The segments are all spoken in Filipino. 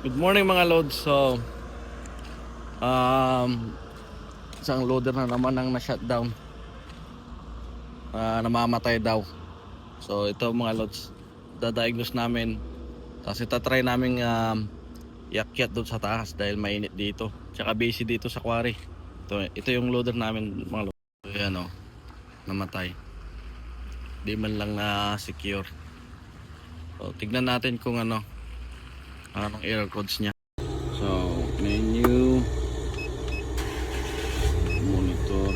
Good morning mga loads. So isang loader na naman ang na-shutdown, namamatay daw. So ito mga loads, dadiagnose namin. Tapos itatry namin iakyat doon sa taas dahil mainit dito. Tsaka busy dito sa quarry. Ito yung loader namin mga loads. So yan o, namatay. Di man lang na secure. So tignan natin kung anong error codes niya. So menu, monitor,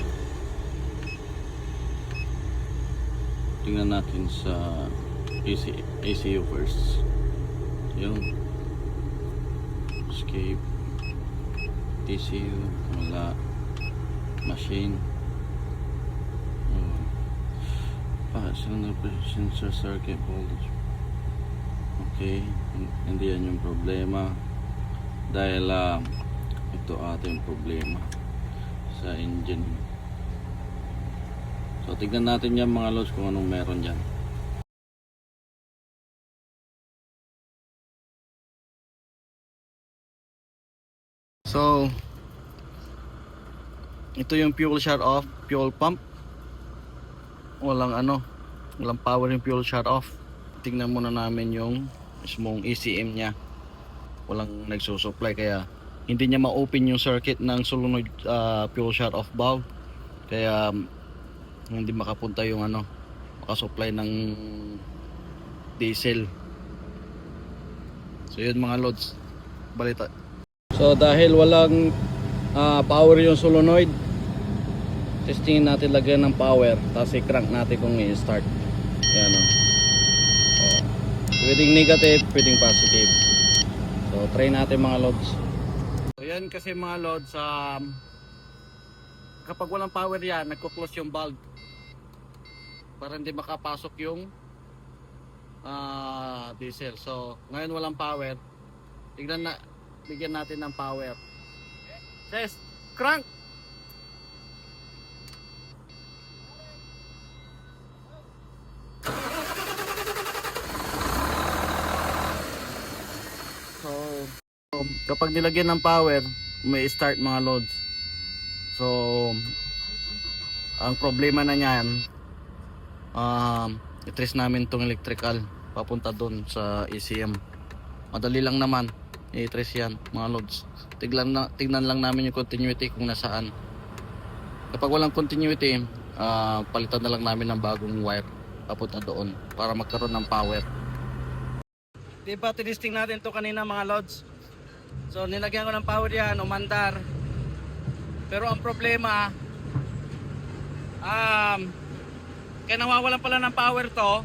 tingnan natin sa ECU first. Yung escape, ECU, wala. Machine, sensor circuit voltage. Okay, hindi yan yung problema dahil ito ating problema sa engine. So tignan natin yan mga lods kung anong meron dyan. So ito yung fuel shut off, fuel pump. Walang power yung fuel shut off. Tingnan muna namin yung mismong ECM nya, walang nagsusupply kaya hindi niya ma-open yung circuit ng solenoid fuel shut off valve, kaya hindi makapunta yung makasupply ng diesel. So yun mga loads, balita. So dahil walang power yung solenoid, testingin natin lagyan ng power, tapos i-crank natin kung i-start. Yan o. Pwedeng negative, pwedeng positive. So try natin mga loads. So yan kasi mga loads, kapag walang power yan, nagko-close yung valve para hindi makapasok yung diesel. So ngayon walang power, bigyan natin ng power. Test, crank. So kapag nilagyan ng power, may start mga loads. So ang problema na niyan, i-trace namin tong electrical papunta doon sa ECM. Madali lang naman i-trace yan mga loads. Tignan lang namin yung continuity kung nasaan. Kapag walang continuity, palitan na lang namin ng bagong wire papunta doon para magkaroon ng power. Diba tinisting natin to kanina mga loads. So nilagyan ko ng power yan, umandar. Pero ang problema, kaya nawawalan pala ng power to.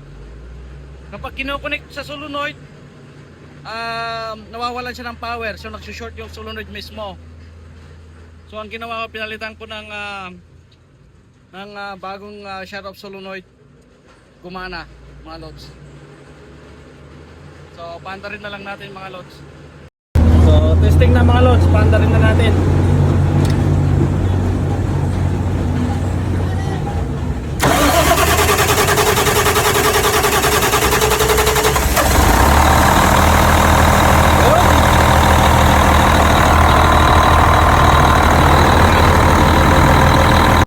Kapag kinokonek sa solenoid, nawawalan siya ng power. So nagsushort yung solenoid mismo. So ang ginawa ko, pinalitan ko ng bagong shut off solenoid. Gumana mga loads. So paanda rin na lang natin mga loads. So testing na mga loads, paanda rin na natin.